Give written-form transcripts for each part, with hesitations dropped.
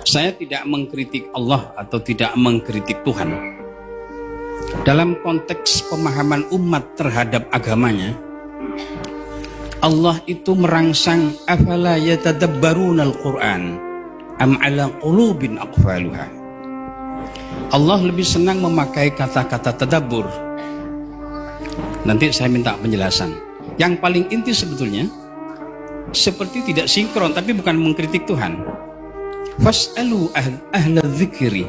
Saya tidak mengkritik Allah atau tidak mengkritik Tuhan. Dalam konteks pemahaman umat terhadap agamanya, Allah itu merangsang afala yatadabbarunal Qur'an am ala qulubin aqfaluha. Allah lebih senang memakai kata-kata tadabbur. Nanti saya minta penjelasan. Yang paling inti sebetulnya seperti tidak sinkron, tapi bukan mengkritik Tuhan. Fas'alu ahla dzikri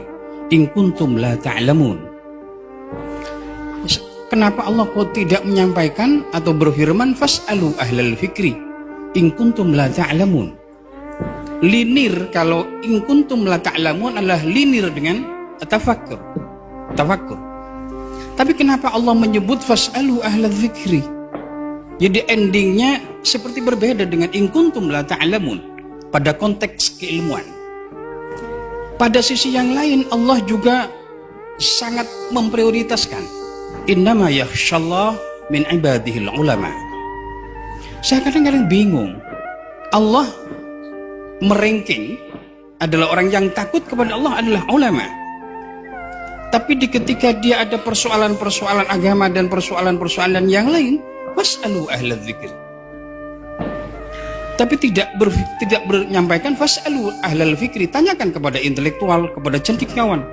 in kuntum la ta'lamun. Kenapa Allah kok tidak menyampaikan atau berfirman fas'alu ahlal fikri in kuntum la ta'lamun? Linir, kalau in kuntum la ta'lamun adalah linir dengan tafakkur. Tapi kenapa Allah menyebut fas'alu ahlal dzikri? Jadi endingnya seperti berbeda dengan in kuntum la ta'lamun pada konteks keilmuan. Pada sisi yang lain Allah juga sangat memprioritaskan innama yakhshallah min ibadihil ulama. Saya kadang-kadang bingung. Allah meranking adalah orang yang takut kepada Allah adalah ulama. Tapi ketika dia ada persoalan-persoalan agama dan persoalan-persoalan yang lain, fas'alu ahla dzikr. Tapi tidak menyampaikan fas'alu ahlal fikri, tanyakan kepada intelektual, kepada cendekiawan.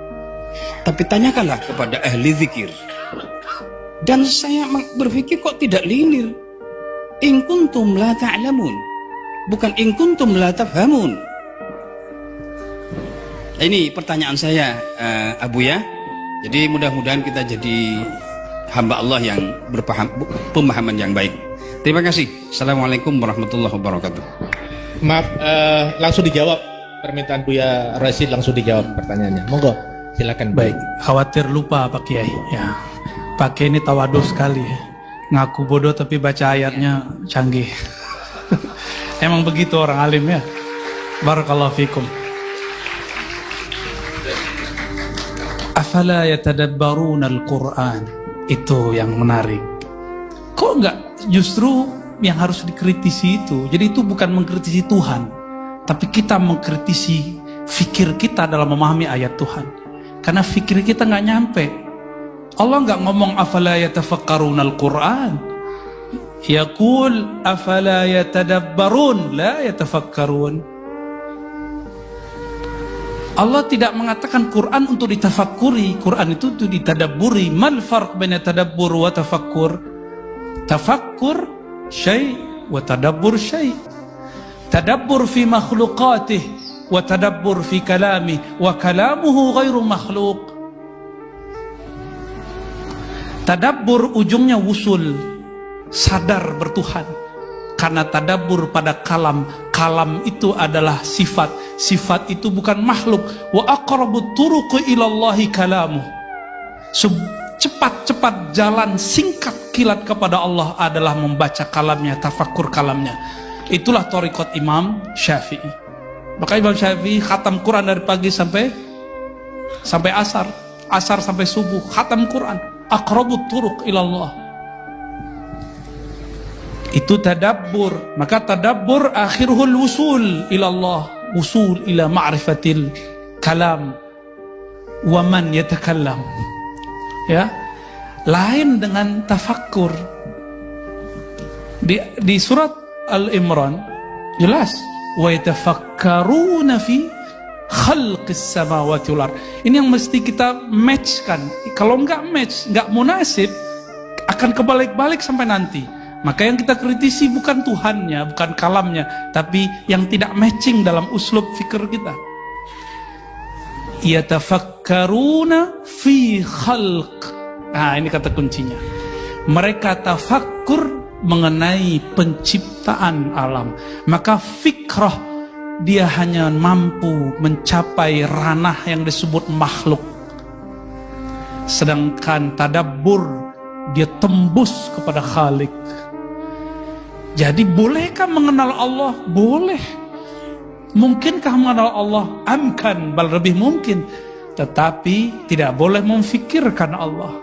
Tapi tanyakanlah kepada ahli zikir. Dan saya berpikir kok tidak linear. In kuntum la ta'lamun, bukan in kuntum la tafhamun. Ini pertanyaan saya, Abu ya. Jadi mudah-mudahan kita jadi hamba Allah yang pemahaman yang baik. Terima kasih. Assalamualaikum warahmatullahi wabarakatuh. Maaf, langsung dijawab permintaan Buya Rashid, langsung dijawab pertanyaannya. Monggo, silakan. Baik, khawatir lupa Pak Kiai. Ya, Pak Kiai ini tawadhu sekali. Ngaku bodoh tapi baca ayatnya canggih. Emang begitu orang alim ya. Barakallahu fikum. Afala yatadabbaruna al-Qur'an. Itu yang menarik. Kok enggak justru yang harus dikritisi itu? Jadi itu bukan mengkritisi Tuhan, tapi kita mengkritisi fikir kita dalam memahami ayat Tuhan. Karena fikir kita nggak nyampe. Allah nggak ngomong afala yatafakkarunal Qur'an. Yaqul afala yatadabbarun la yatafakkarun. Allah tidak mengatakan Quran untuk ditafakuri. Quran itu untuk ditadabburi. Mal farq baina tadabbur wa tafakkur? Tafakkur syai' wa tadabbur syai'. Tadabbur fi makhluqatih wa tadabbur fi kalamih wa kalamuhu ghairu makhluk. Tadabbur ujungnya wusul, sadar bertuhan. Karena tadabbur pada kalam, kalam itu adalah sifat, sifat itu bukan makhluk. Wa aqrabut turuqi ilallahi kalamu. Cepat-cepat jalan singkat kilat kepada Allah adalah membaca kalamnya, tafakkur kalamnya. Itulah thariqat Imam Syafi'i. Maka Imam Syafi'i khatam Quran dari pagi sampai asar, asar sampai subuh, khatam Quran. Aqrabut turuq ilallah. Itu tadabbur. Maka tadabbur akhiruhul wusul ilallah, wusul ila ma'rifatil kalam wa man yatakallam. Ya, lain dengan tafakkur. Di surat Al-Imran jelas wa yatafakkaruna fi khalqis samawati wal ard. Ini yang mesti kita matchkan. Kalau enggak match, enggak munasib, akan kebalik-balik sampai nanti. Maka yang kita kritisi bukan Tuhannya, bukan kalamnya, tapi yang tidak matching dalam uslub fikir kita. Yatafakkaruna fi khalq. Nah, ini kata kuncinya. Mereka tafakkur mengenai penciptaan alam. Maka fikrah dia hanya mampu mencapai ranah yang disebut makhluk. Sedangkan tadabbur dia tembus kepada Khalik. Jadi bolehkah mengenal Allah? Boleh. Mungkinkah mengenal Allah? Amkan, bal lebih mungkin. Tetapi tidak boleh memfikirkan Allah.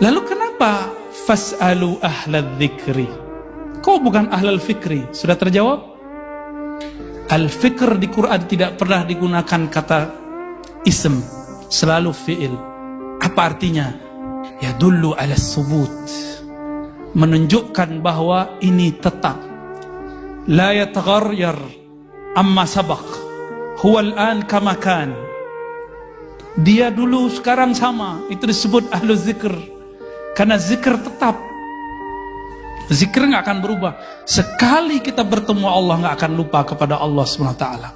Lalu kenapa fas'alu ahlal dzikri? Kok bukan ahlal fikri? Sudah terjawab? Al-fikr di Quran tidak pernah digunakan kata ism, selalu fi'il. Apa artinya? Yadullu ala subut, menunjukkan bahwa ini tetap. La yataghayyar amma sabaq, huwa al-an kama kan. Dia dulu sekarang sama. Itu disebut ahlu zikr, karena zikr tetap. Zikr nggak akan berubah. Sekali kita bertemu Allah, nggak akan lupa kepada Allah SWT.